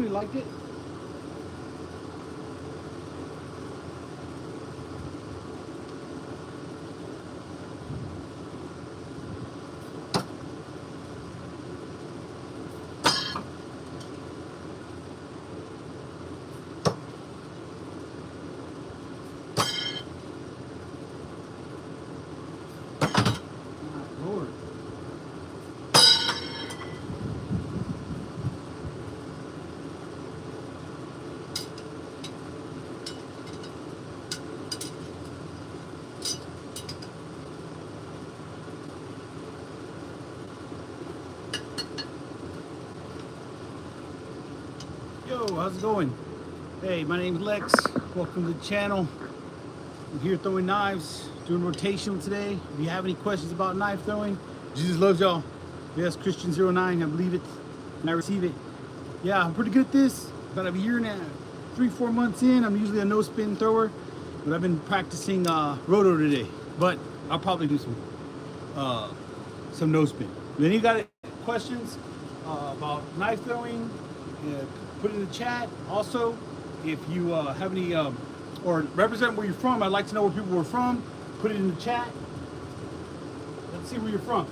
somebody liked it. Yo, how's it going? Hey, my name is Lex. Welcome to the channel. I'm here throwing knives, doing rotational today. If you have any questions about knife throwing, Jesus loves y'all. Yes, Christian09, I believe it, and I receive it. Yeah, I'm pretty good at this. About a year now, 3-4 months in. I'm usually a no spin thrower, but I've been practicing roto today. But I'll probably do some no spin. If any got questions about knife throwing, put it in the chat. Also, if you have any or represent where you're from, I'd like to know where people were from. Put it in the chat. Let's see where you're from.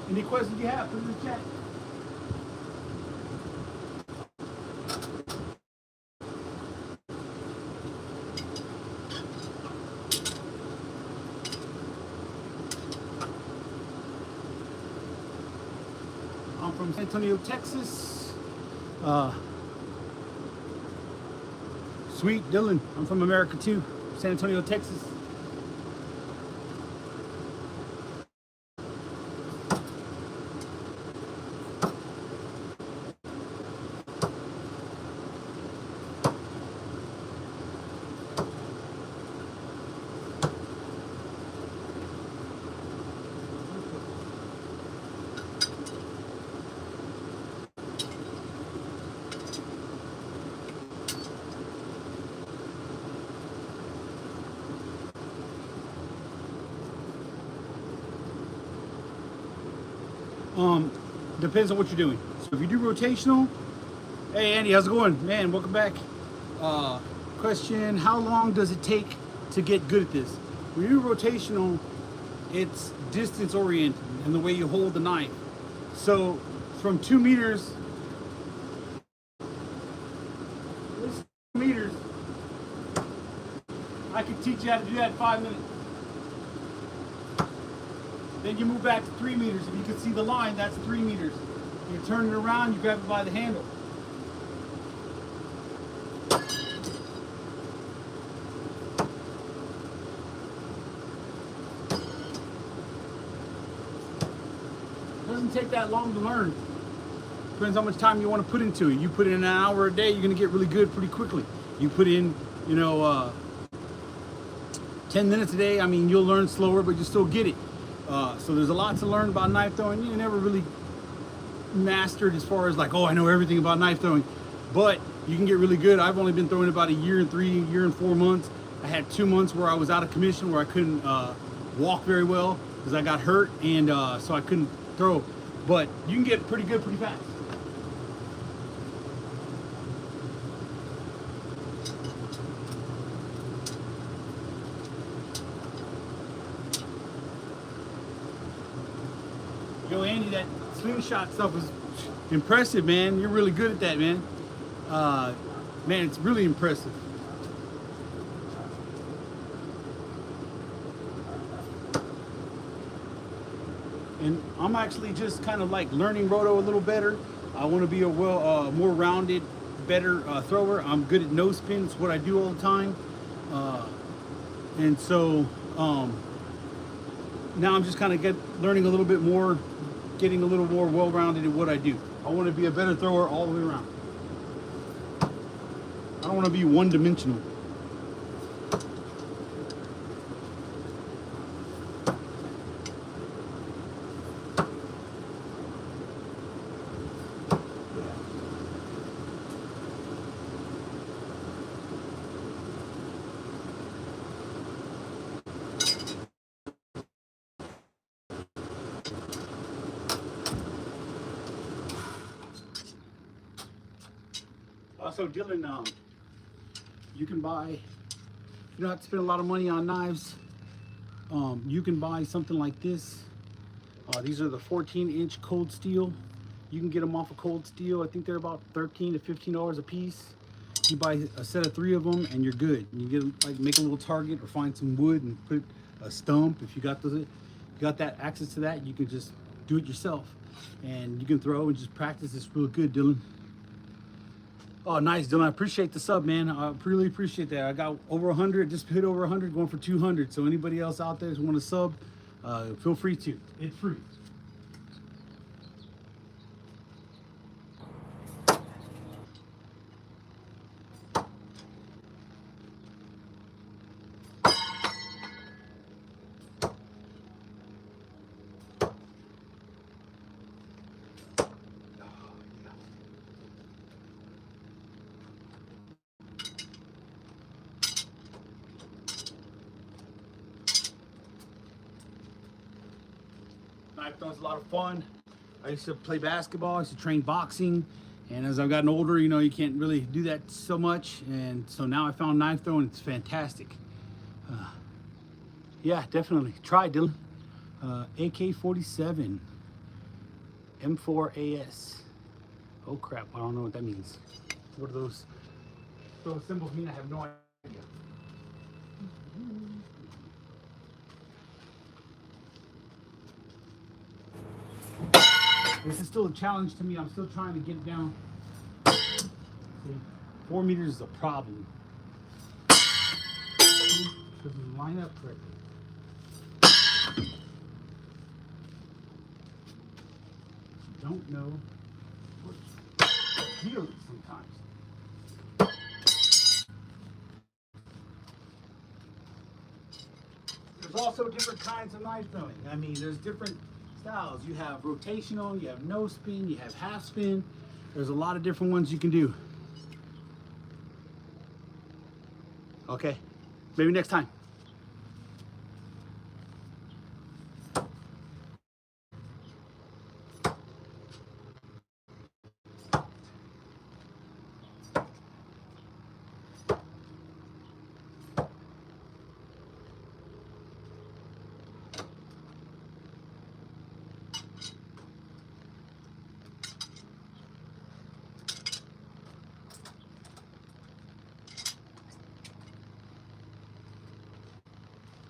Any questions you have, put in the chat. I'm from San Antonio, Texas. Sweet Dylan, I'm from America too. San Antonio, Texas. Depends on what you're doing. So if you do rotational, hey Andy, how's it going? Man, welcome back. Question, how long does it take to get good at this? When you do rotational, it's distance oriented and the way you hold the knife. So from 2 meters, I can teach you how to do that in 5 minutes. Then you move back to 3 meters. If you can see the line, that's 3 meters. You turn it around, you grab it by the handle. It doesn't take that long to learn. Depends how much time you want to put into it. You put in an hour a day, you're going to get really good pretty quickly. You put in, 10 minutes a day, I mean, you'll learn slower, but you still get it. So there's a lot to learn about knife throwing. You never really mastered as far as like, oh, I know everything about knife throwing, but you can get really good. I've only been throwing about a year and 4 months. I had 2 months where I was out of commission, where I couldn't walk very well because I got hurt, and so I couldn't throw. But you can get pretty good pretty fast. Yo, Andy, that slingshot stuff was impressive, man. You're really good at that, man. Man, it's really impressive. And I'm actually just kind of like learning roto a little better. I want to be a more rounded, better thrower. I'm good at no spin. It's what I do all the time. And so now I'm just kind of learning a little bit more, getting a little more well-rounded in what I do. I want to be a better thrower all the way around. I don't want to be one-dimensional. Also, Dylan, you can buy, you don't have to spend a lot of money on knives. You can buy something like this. These are the 14-inch cold steel. You can get them off of Cold Steel. I think they're about $13 to $15 a piece. You buy a set of 3 of them and you're good. You get like make a little target or find some wood and put a stump. If you got that access to that, you can just do it yourself. And you can throw and just practice. It's real good, Dylan. Oh, nice, Dylan. I appreciate the sub, man. I really appreciate that. I got over 100, just hit over 100, going for 200. So anybody else out there who want to sub, feel free to. It's free. Knife throwing's a lot of fun. I used to play basketball, I used to train boxing, and as I've gotten older, you know, you can't really do that so much, and so now I found knife throwing. It's fantastic. Yeah, definitely. Try, Dylan. AK-47 M4AS. Oh crap, I don't know what that means. What are those symbols mean? I have no idea. This is still a challenge to me. I'm still trying to get it down. See, 4 meters is a problem. Doesn't line up correctly. Don't know what heals sometimes. There's also different kinds of knife throwing. I mean, there's different styles. You have rotational, you have no spin, you have half spin. There's a lot of different ones you can do. Okay, maybe next time.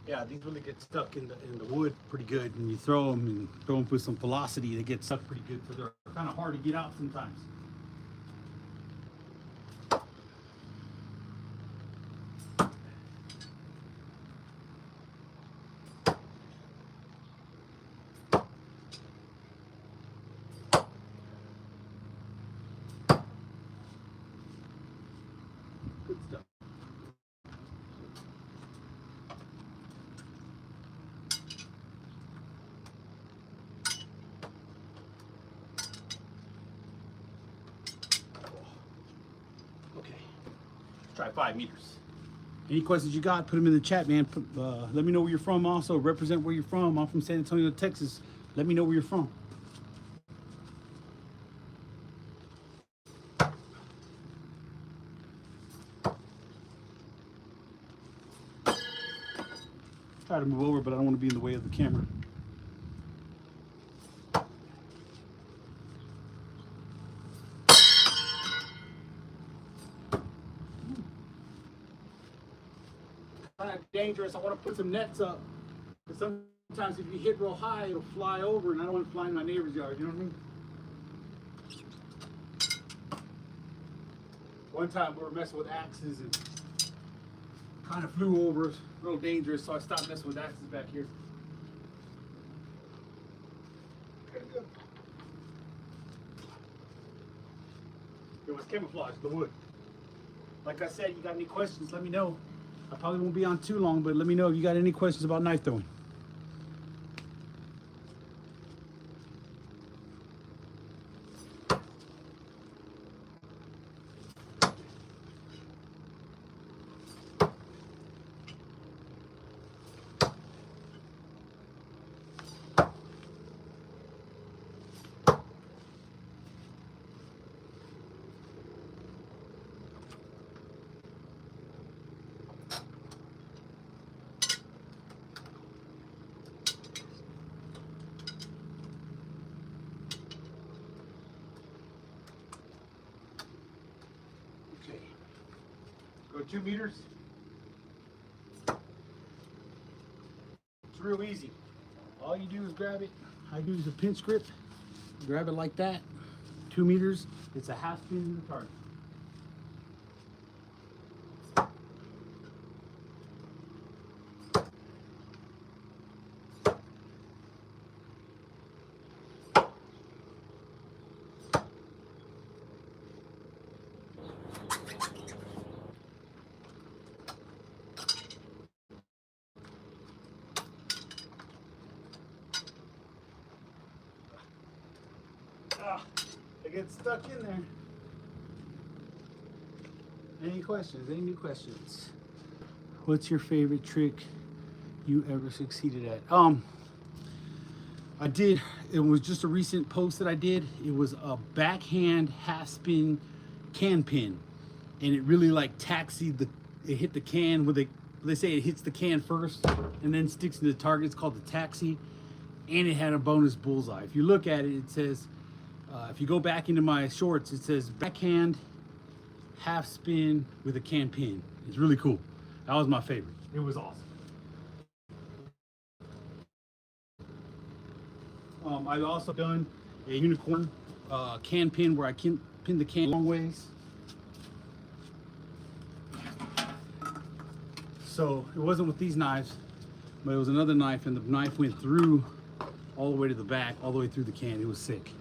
Yeah, these really get stuck in the wood pretty good, and you throw them with some velocity. They get stuck pretty good, so they're kind of hard to get out sometimes. Good stuff. Okay, try 5 meters. Any questions you got, put them in the chat, man. Let me know where you're from also. Represent where you're from. I'm from San Antonio, Texas. Let me know where you're from. Try to move over, but I don't want to be in the way of the camera. Kind of dangerous. I want to put some nets up. Because sometimes if you hit real high, it'll fly over, and I don't want to fly in my neighbor's yard. You know what I mean? One time we were messing with axes and kind of flew over. Real dangerous, so I stopped messing with axes back here. It was camouflage, the wood. Like I said, you got any questions, let me know. I probably won't be on too long, but let me know if you got any questions about knife throwing. 2 meters. It's real easy. All you do is grab it. I use a pinch grip. Grab it like that. 2 meters. It's a half spin in the target. I get stuck in there. Any questions? Any new questions? What's your favorite trick you ever succeeded at? I did, it was just a recent post that I did. It was a backhand half spin can pin. And it really like taxied it hit the can with they say it hits the can first and then sticks to the target. It's called the taxi. And it had a bonus bullseye. If you look at it, it says, if you go back into my shorts, it says backhand half spin with a can pin. It's really cool. That was my favorite. It was awesome. I've also done a unicorn can pin where I can pin the can long ways. So it wasn't with these knives, but it was another knife, and the knife went through all the way to the back, all the way through the can. It was sick.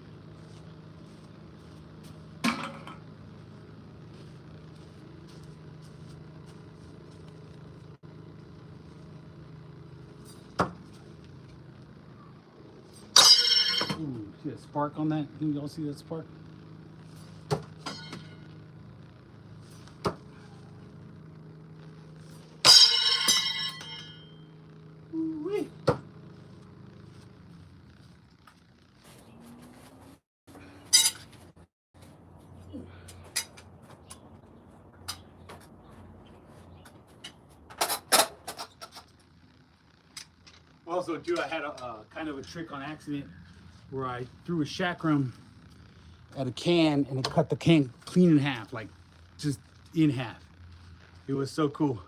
Ooh, see that spark on that? Can y'all see that spark? Ooh-wee. Also, too, I had a kind of a trick on accident where I threw a chakram at a can and it cut the can clean in half, like just in half. It was so cool.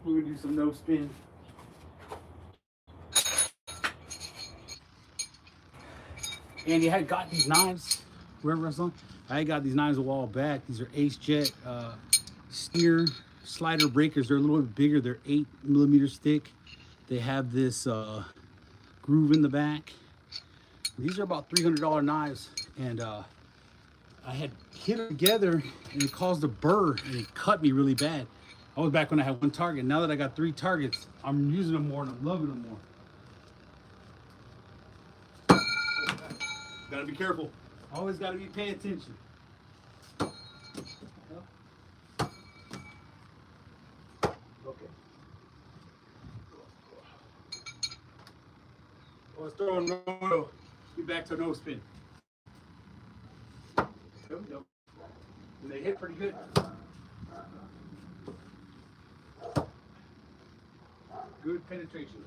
We're gonna do some no spin. And you had got these knives, wherever I was on. I had got these knives a while back. These are Ace Jet steer slider breakers. They're a little bit bigger. They're 8mm thick. They have this groove in the back. These are about $300 knives, and I had hit them together and it caused a burr and it cut me really bad. I was back when I had one target. Now that I got 3 targets, I'm using them more and I'm loving them more. Gotta be careful. Always gotta be paying attention. Okay. Let's throw a no. Get back to no spin. There we go. And they hit pretty good. Good penetration.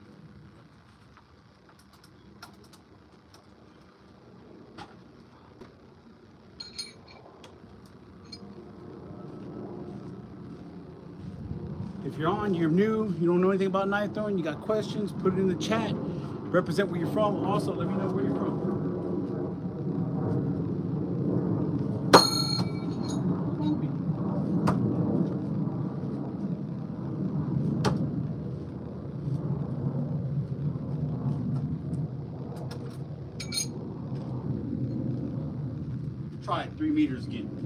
If you're new, you don't know anything about knife throwing, you got questions, put it in the chat. Represent where you're from. Also, let me know where you're from. Try it, 3 meters again.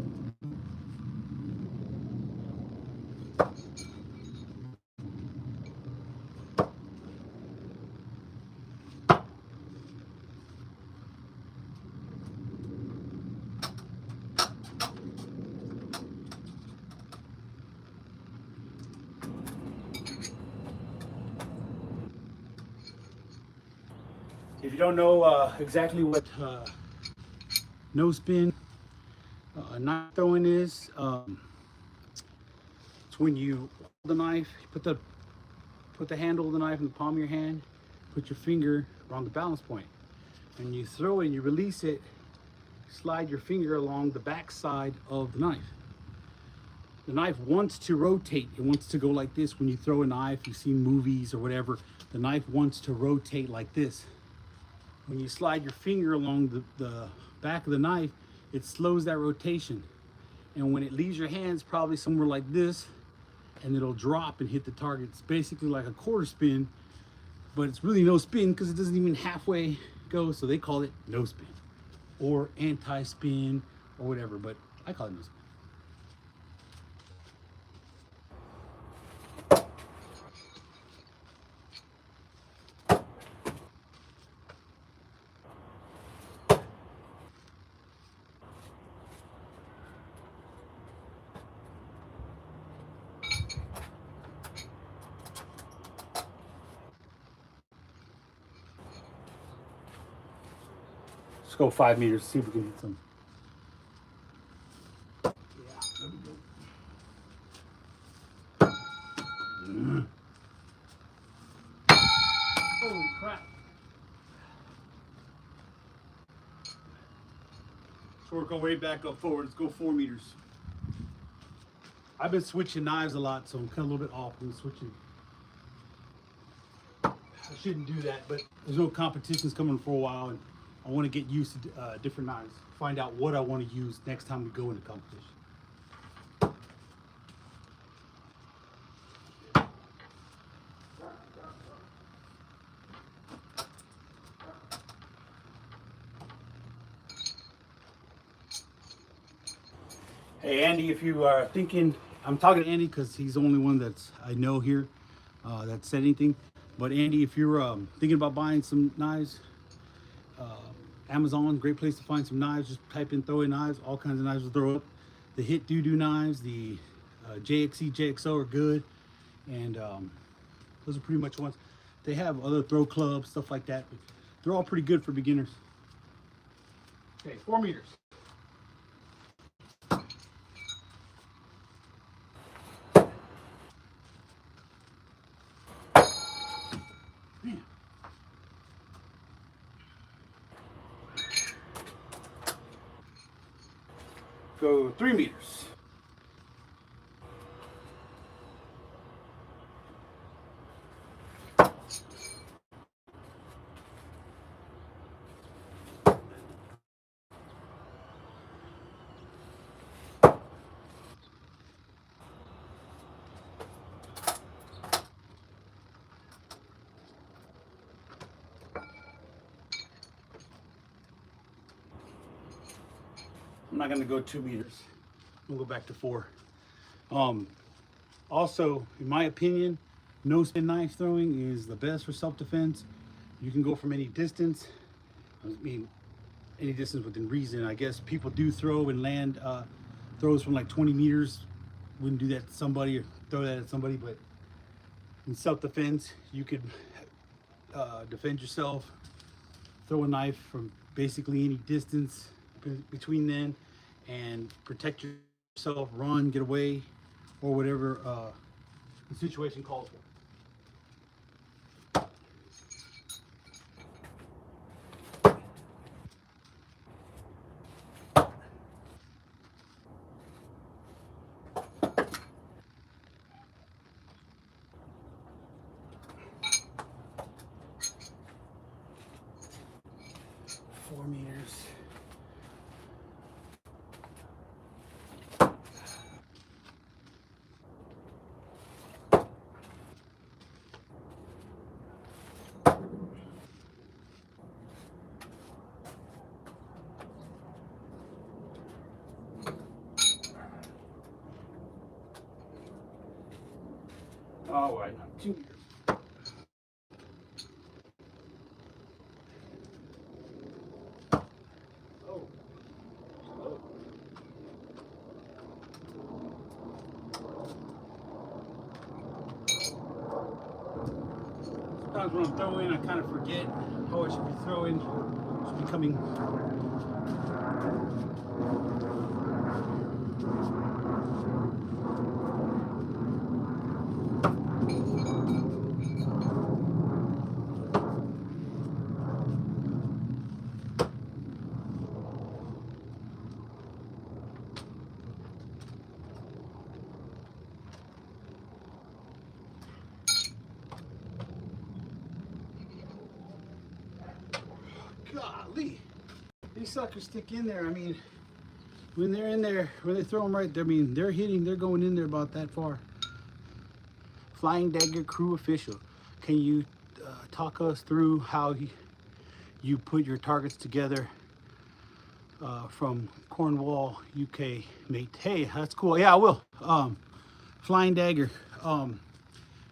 If you don't know exactly what no spin knife throwing is, it's when you hold the knife, you put the handle of the knife in the palm of your hand, put your finger around the balance point, and you throw it and you release it slide your finger along the back side of the knife. The knife wants to rotate. It wants to go like this. When you throw a knife, you've seen movies or whatever, the knife wants to rotate like this. When you slide your finger along the back of the knife, it slows that rotation. And when it leaves your hands, probably somewhere like this, and it'll drop and hit the target. It's basically like a quarter spin, but it's really no spin because it doesn't even halfway go. So they call it no spin or anti-spin or whatever, but I call it no spin. Let's go 5 meters, see if we can hit some. Yeah, there we go. Holy crap. So we're going way back up forward. Let's go 4 meters. I've been switching knives a lot, so I'm kind of a little bit off when switching. I shouldn't do that, but there's no competitions coming for a while, and I want to get used to different knives. Find out what I want to use next time we go into competition. Hey Andy, if you are thinking, I'm talking to Andy because he's the only one that's I know here that said anything. But Andy, if you're thinking about buying some knives, Amazon, great place to find some knives. Just type in throwing knives, all kinds of knives will throw up. The Hit Doo-Doo knives, the JXE, JXO are good, and those are pretty much ones. They have other throw clubs, stuff like that, but they're all pretty good for beginners. Okay, 4 meters. Man. Go 3 meters. I'm not going to go 2 meters. We'll go back to 4. Also, in my opinion, no spin knife throwing is the best for self-defense. You can go from any distance. I mean, any distance within reason. I guess people do throw and land throws from like 20 meters. Wouldn't do that to somebody or throw that at somebody, but in self-defense, you could defend yourself, throw a knife from basically any distance between then, and protect yourself, run, get away, or whatever the situation calls for. Four meters. All right, 2 meters. Oh, slow. Sometimes when I'm throwing, I kind of forget how I should be throwing. I should be coming. golly, these suckers stick in there. I mean, when they're in there, when they throw them right there, I mean, they're going in there about that far. Flying Dagger crew official, can you talk us through how you put your targets together from Cornwall, UK, mate? Hey, that's cool. Yeah, I will. Flying Dagger.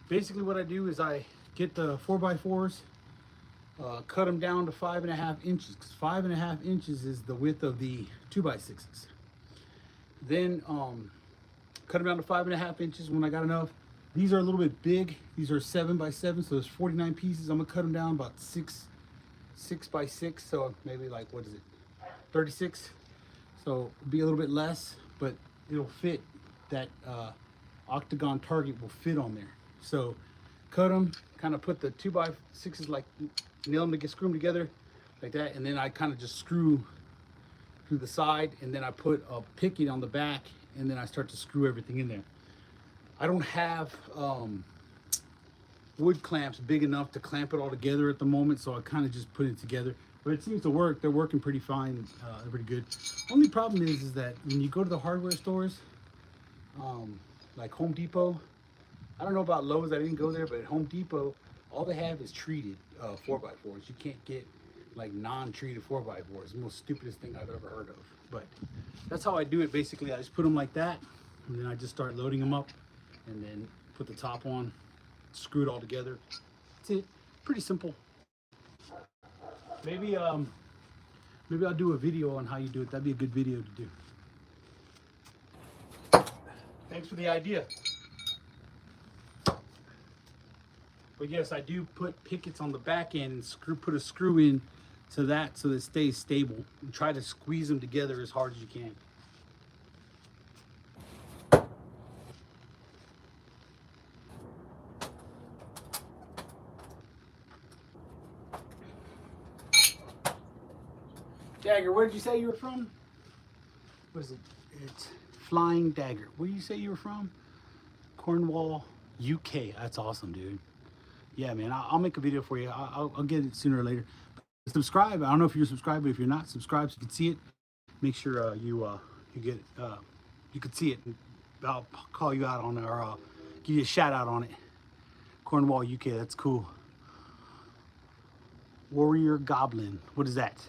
Basically what I do is I get the 4x4s, cut them down to 5.5 inches, because 5.5 inches is the width of the 2x6s. Then cut them down to 5.5 inches when I got enough. These are a little bit big. These are 7x7, so there's 49 pieces. I'm gonna cut them down about 6x6, so maybe like, what is it, 36? So it'll be a little bit less, but it'll fit. That octagon target will fit on there. So cut them, kind of put the 2x6s, like nail them to screw them together like that, and then I kind of just screw through the side, and then I put a picket on the back, and then I start to screw everything in there. I don't have wood clamps big enough to clamp it all together at the moment, so I kind of just put it together. But it seems to work. They're working pretty fine. They're pretty good. Only problem is that when you go to the hardware stores, like Home Depot, I don't know about Lowe's, I didn't go there, but at Home Depot, all they have is treated 4x4s. You can't get like non-treated 4x4s. It's the most stupidest thing I've ever heard of. But that's how I do it basically. I just put them like that, and then I just start loading them up, and then put the top on, screw it all together. That's it. Pretty simple. Maybe maybe I'll do a video on how you do it. That'd be a good video to do. Thanks for the idea. But yes, I do put pickets on the back end and put a screw in to that so that it stays stable. And try to squeeze them together as hard as you can. Dagger, where did you say you were from? What is it? It's Flying Dagger. Where did you say you were from? Cornwall, UK. That's awesome, dude. Yeah, man, I'll make a video for you. I'll get it sooner or later. Subscribe. I don't know if you're subscribed, but if you're not subscribed, so you can see it. Make sure you get you can see it. I'll call you out on it, or I'll give you a shout out on it. Cornwall, UK. That's cool. Warrior Goblin. What is that?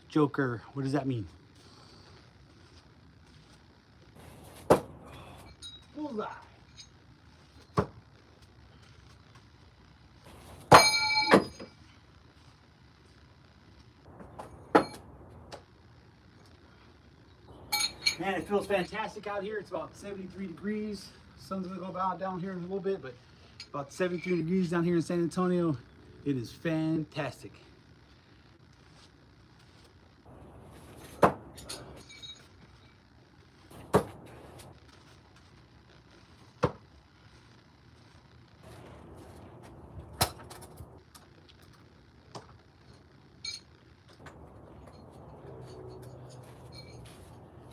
Joker. What does that mean? Bullseye. Man, it feels fantastic out here. It's about 73 degrees. Sun's gonna go down here in a little bit, but about 73 degrees down here in San Antonio. It is fantastic.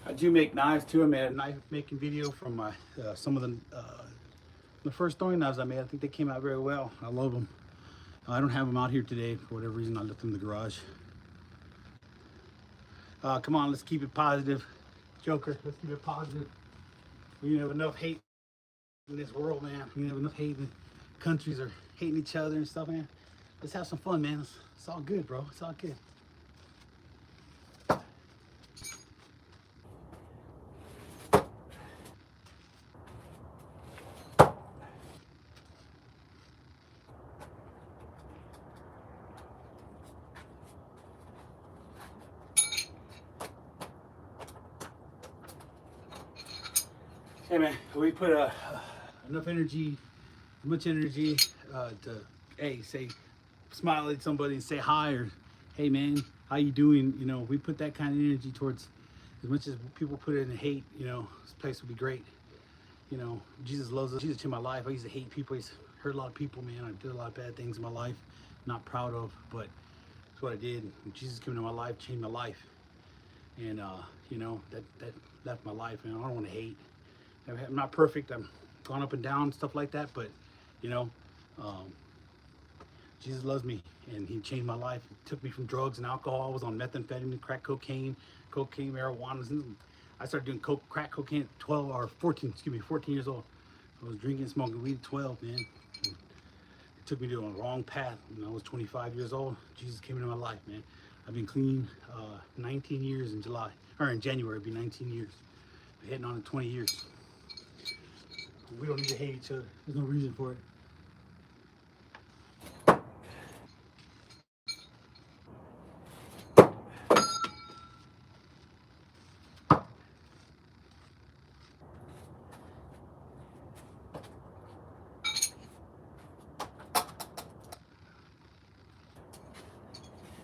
I do make knives too. I made a knife making video from my some of the first throwing knives I made. I think they came out very well. I love them. I don't have them out here today for whatever reason. I left them in the garage. Come on, let's keep it positive, Joker. Let's keep it positive. We have enough hate in this world, man. We have enough hate. Countries are hating each other and stuff, man. Let's have some fun, man. It's all good, bro. It's all good. Hey man, we put enough energy, much energy to, hey, say, smile at somebody and say hi, or hey man, how you doing? You know, we put that kind of energy towards, as much as people put it in hate, you know, this place would be great. You know, Jesus loves us. Jesus changed my life. I used to hate people. I used to hurt a lot of people, man. I did a lot of bad things in my life, not proud of, but that's what I did. And Jesus came into my life, changed my life. And, you know, that left my life, and I don't want to hate. I'm not perfect. I'm gone up and down, stuff like that. But, you know, Jesus loves me, and he changed my life. He took me from drugs and alcohol. I was on methamphetamine, crack cocaine, marijuana. I started doing crack cocaine at 12 or 14, 14 years old. I was drinking, smoking weed at 12, man. And it took me to a wrong path. When I was 25 years old, Jesus came into my life, man. I've been clean 19 years in July, or in January, it'll be 19 years. We're heading on to 20 years. We don't need to hate each other. There's no reason for it.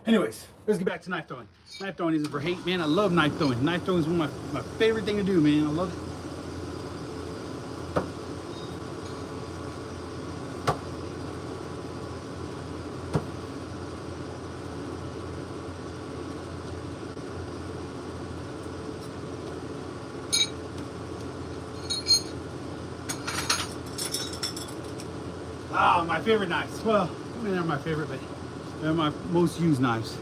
Anyways, let's get back to knife throwing. Knife throwing isn't for hate, man. I love knife throwing. Knife throwing is one of my favorite thing to do, man. I love it. Ah, my favorite knives. Well, I mean, they're my favorite, but they're my most used knives.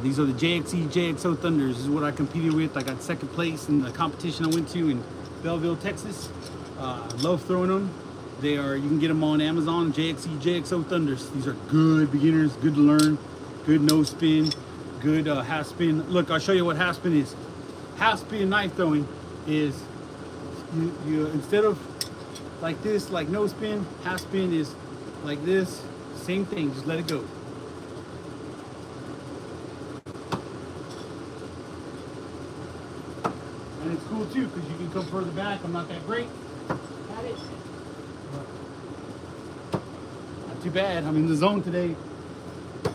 These are the JXO Thunders. This is what I competed with. I got second place in the competition I went to in Belleville, Texas. I love throwing them. They are, you can get them on Amazon, JXO Thunders. These are good beginners, good to learn, good no spin, good half spin. Look, I'll show you what half spin is. Half spin knife throwing is, you instead of like this, like no spin, half spin is like this, same thing, just let it go. And it's cool too, because you can come further back. I'm not that great at it. Not too bad, I'm in the zone today. I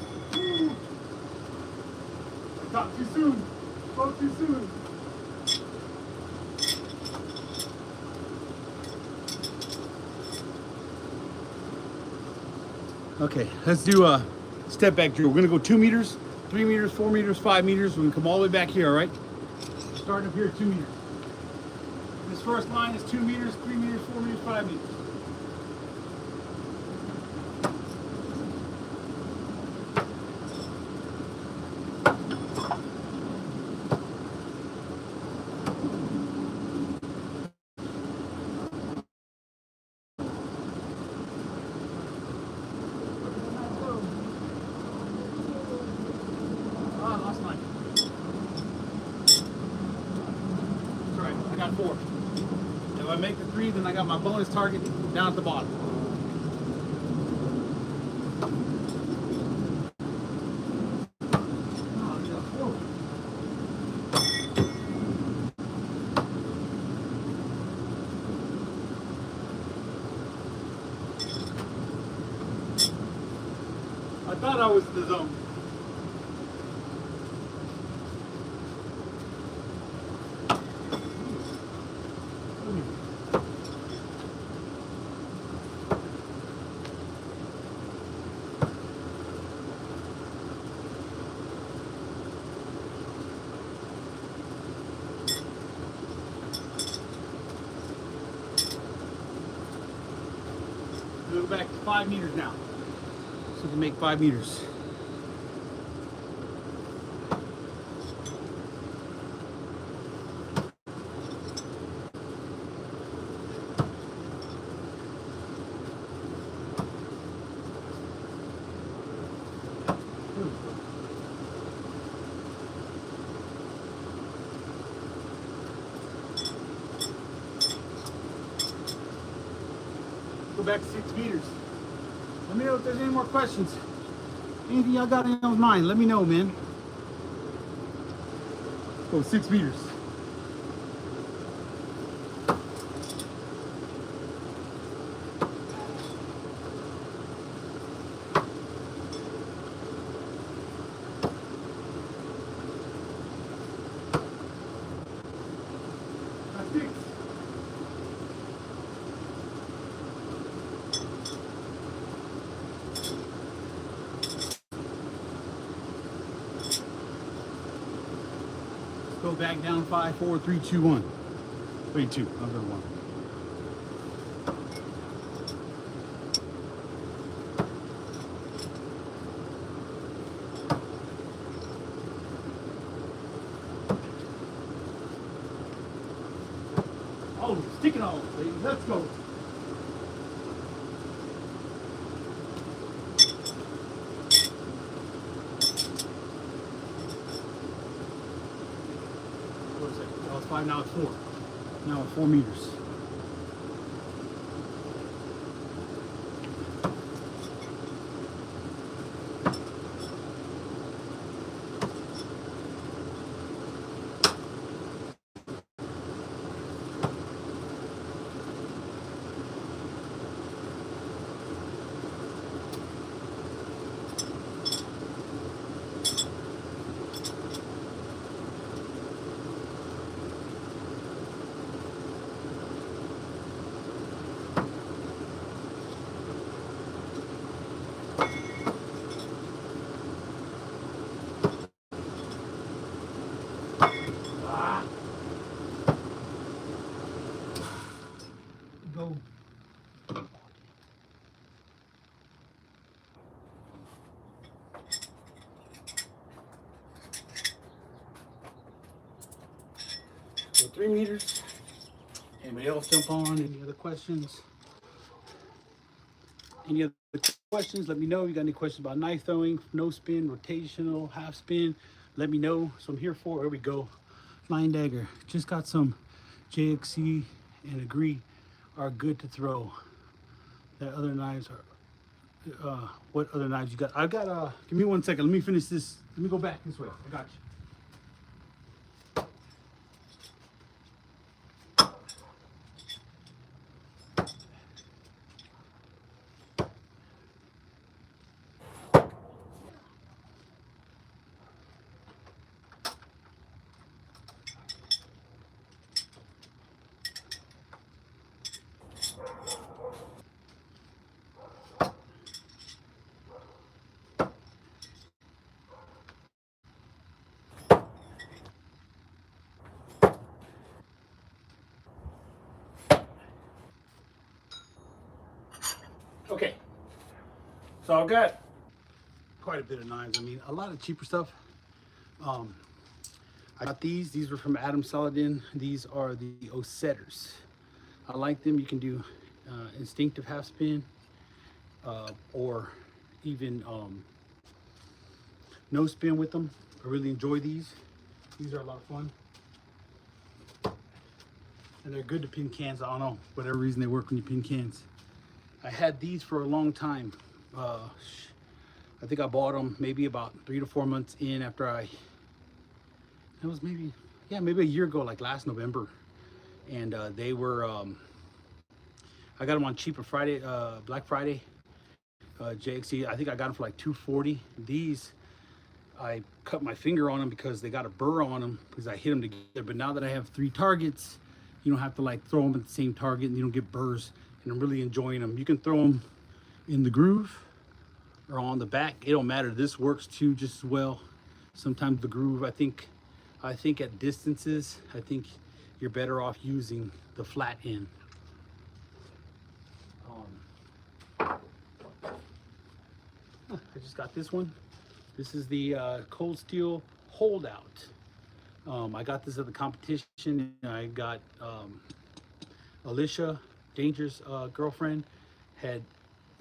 talked too soon, spoke too soon. Okay, let's do a step back drill. We're gonna go 2 meters, 3 meters, 4 meters, 5 meters. We're gonna come all the way back here, all right? Starting up here at 2 meters. This first line is 2 meters, 3 meters, 4 meters, 5 meters. I got 4. If I make the 3, then I got my bonus target down at the bottom. I thought I was in the zone. Go back to 5 meters now. So we can make 5 meters. Go back to 6 meters. Let me know if there's any more questions. Anything y'all got in y'all's mind, let me know, man. Go 6 meters. That's 6. Go back down 5, 4, 3, 2, 1. Wait, 2. I'll go 1. Let's go. What was it? That was 5, now it's 4. Now it's 4 meters. Go. So 3 meters. Anybody else jump on? Any other questions? Any other questions? Let me know. You got any questions about knife throwing, no spin, rotational, half spin? Let me know. So I'm here for. Here we go. Flying dagger. Just got some JXC and Agree are good to throw. That other knives are. What other knives you got? I got. Give me 1 second. Let me finish this. Let me go back this way. I got you. Okay. So I've got quite a bit of knives. I mean, a lot of cheaper stuff. I got these. These were from Adam Saladin. These are the Osetters. I like them. You can do instinctive half spin or even no spin with them. I really enjoy these. These are a lot of fun. And they're good to pin cans. I don't know, whatever reason they work when you pin cans. I had these for a long time. I think I bought them maybe about 3 to 4 months in after it was maybe a year ago, like last November. And they were, I got them on cheaper Friday, Black Friday, JXC. I think I got them for like $240. These, I cut my finger on them because they got a burr on them because I hit them together. But now that I have 3 targets, you don't have to like throw them at the same target and you don't get burrs. And I'm really enjoying them. You can throw them in the groove or on the back. It don't matter. This works too just as well. Sometimes the groove, I think at distances, I think you're better off using the flat end. I just got this one. This is the Cold Steel Holdout. I got this at the competition. I got Alicia, Danger's girlfriend, had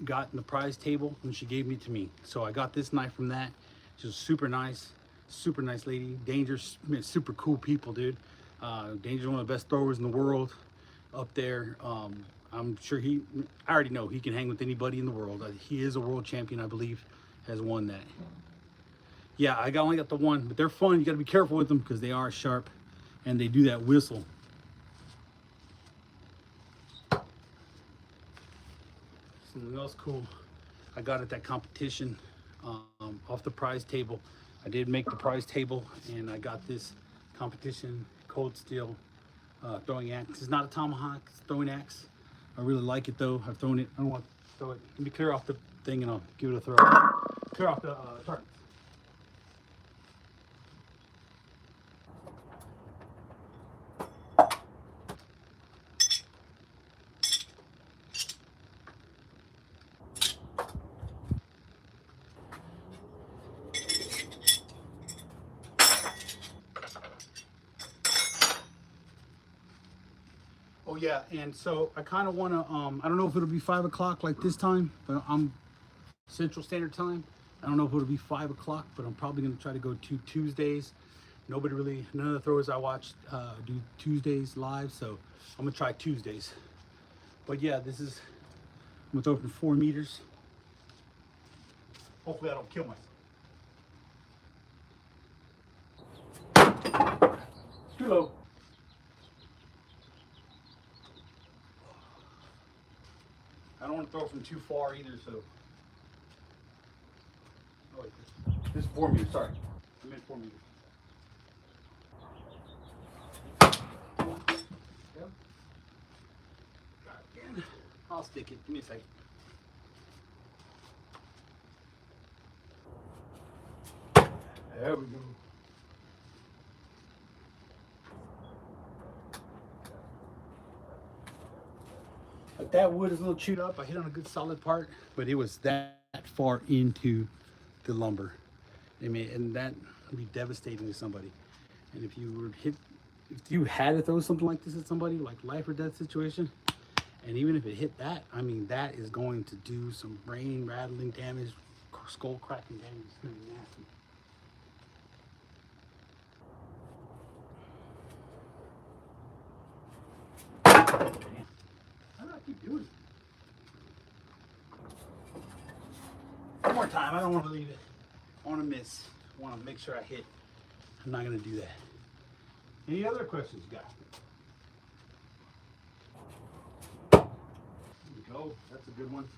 gotten the prize table and she gave me to me. So I got this knife from that. She was super nice lady. Danger's super cool people, dude. Danger's one of the best throwers in the world up there. I'm sure I already know he can hang with anybody in the world. He is a world champion, I believe, has won that. Yeah, I only got the one, but they're fun. You got to be careful with them because they are sharp and they do that whistle. Something else cool I got at that competition off the prize table. I did make the prize table and I got this competition Cold Steel throwing axe. It's not a tomahawk, it's a throwing axe. I really like it though. I've thrown it. I don't want to throw it. Let me clear off the thing and I'll give it a throw. Clear off the target. Oh yeah, and so I kind of want to, I don't know if it'll be 5 o'clock like this time, but I'm Central Standard Time. I don't know if it'll be 5 o'clock, but I'm probably going to try to go to Tuesdays. None of the throwers I watch do Tuesdays live, so I'm going to try Tuesdays. But yeah, I'm going to throw from 4 meters. Hopefully I don't kill myself. It's too low. I don't want to throw from too far either, so. Oh, wait, this is 4 meters, sorry. I meant 4 meters. Yep. Got it again. I'll stick it. Give me a second. There we go. Like that wood is a little chewed up. I hit on a good solid part, but it was that far into the lumber. I mean, and that would be devastating to somebody. And if you had to throw something like this at somebody, like life or death situation, and even if it hit that, I mean, that is going to do some brain rattling damage, skull cracking damage. It's gonna be nasty. How do I keep doing it? One more time. I don't want to leave it. I want to miss. I want to make sure I hit. I'm not going to do that. Any other questions you got? There we go. That's a good one.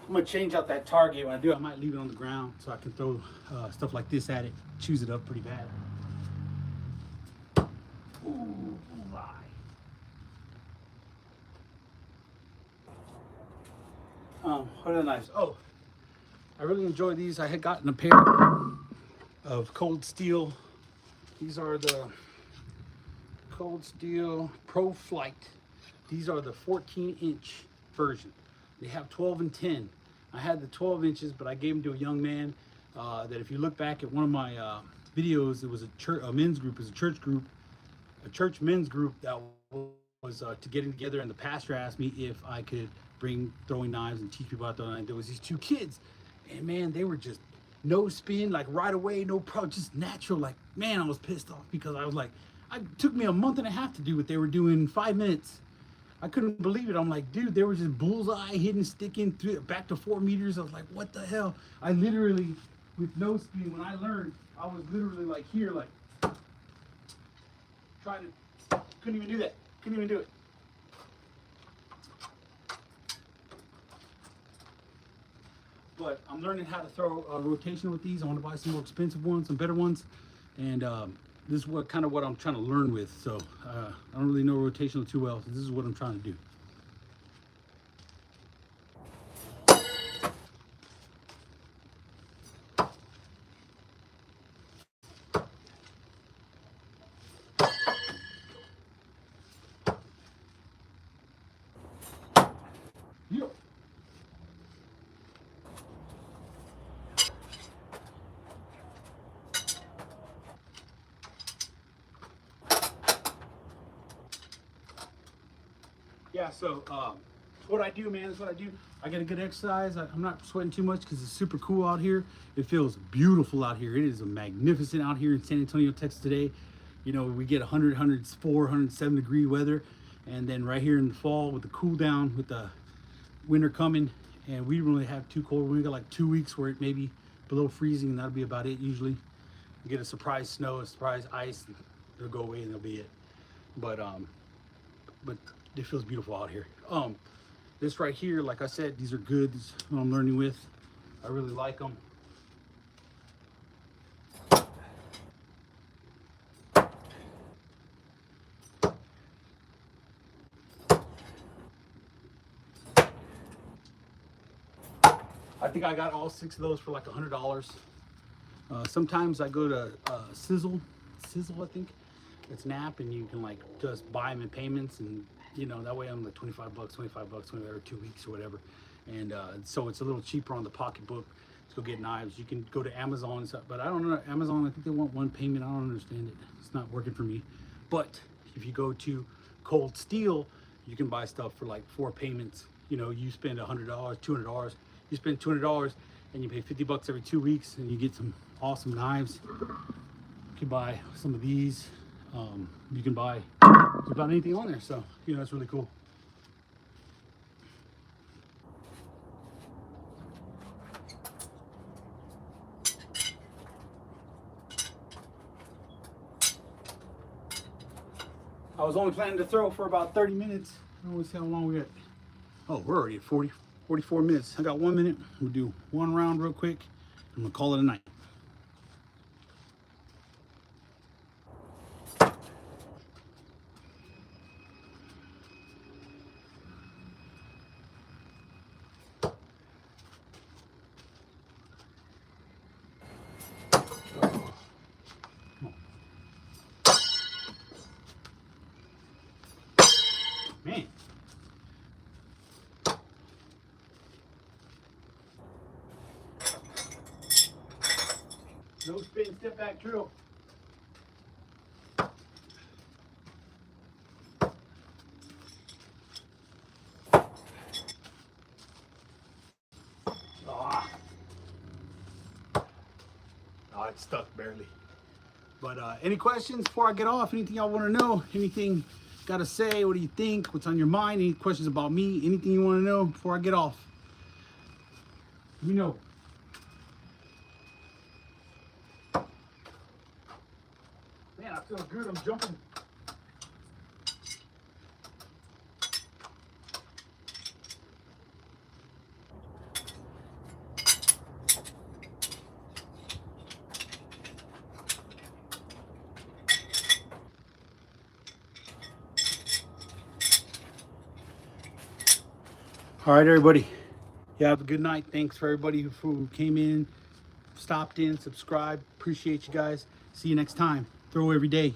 I'm going to change out that target. When I do, I might leave it on the ground so I can throw stuff like this at it. Chews it up pretty bad. Ooh, bullseye. What are the knives? Oh, I really enjoy these. I had gotten a pair of Cold Steel. These are the Cold Steel Pro Flight. These are the 14-inch version. They have 12 and 10. I had the 12 inches, but I gave them to a young man that if you look back at one of my videos, it was a men's group, it was a church men's group that was to getting together, and the pastor asked me if I could bring throwing knives and teach people how to throw knives. There was these 2 kids, and man, they were just no spin, like right away, no problem, just natural. Like, man, I was pissed off because I was like, it took me a month and a half to do what they were doing in 5 minutes. I couldn't believe it. I'm like, dude, they were just bullseye, hitting, sticking through back to 4 meters. I was like, what the hell? I literally, with no spin, when I learned, I was literally like here, like trying to, couldn't even do that. Couldn't even do it. But I'm learning how to throw a rotation with these. I want to buy some more expensive ones, some better ones. And this is what I'm trying to learn with. So I don't really know rotational too well. So this is what I'm trying to do. Yeah, so what I do, man, is what I do. I get a good exercise. I'm not sweating too much because it's super cool out here. It feels beautiful out here. It is magnificent out here in San Antonio, Texas today. You know, we get 100, 104, 107 degree weather. And then right here in the fall with the cool down, with the winter coming, and we really have too cold. We got like 2 weeks where it may be below freezing, and that'll be about it usually. We get a surprise snow, a surprise ice, and they'll go away and that'll be it. But it feels beautiful out here. This right here, like I said, these are good. This is what I'm learning with. I really like them. I think I got all 6 of those for like $100. Sometimes I go to Sizzle, I think. It's an app, and you can like just buy them in payments, and you know, that way I'm like $25, whatever, 2 weeks or whatever. And so it's a little cheaper on the pocketbook to go get knives. You can go to Amazon and stuff, but I don't know, Amazon, I think they want one payment. I don't understand it. It's not working for me. But if you go to Cold Steel, you can buy stuff for like 4 payments. You know, you spend $100, $200, you spend $200 and you pay 50 bucks every 2 weeks and you get some awesome knives. You can buy some of these. You can buy just about anything on there. So, you know, it's really cool. I was only planning to throw for about 30 minutes. I don't see how long we got. Oh, we're already at 44 minutes. I got 1 minute. We'll do one round real quick. I'm gonna call it a night. Man. No spin, step back drill. Oh, it's stuck barely. But any questions before I get off? Anything y'all want to know? Anything got to say? What do you think? What's on your mind? Any questions about me? Anything you want to know before I get off? Let me know. Man, I feel good. I'm jumping. All right, everybody. You have a good night. Thanks for everybody who came in, stopped in, subscribed. Appreciate you guys. See you next time. Throw every day.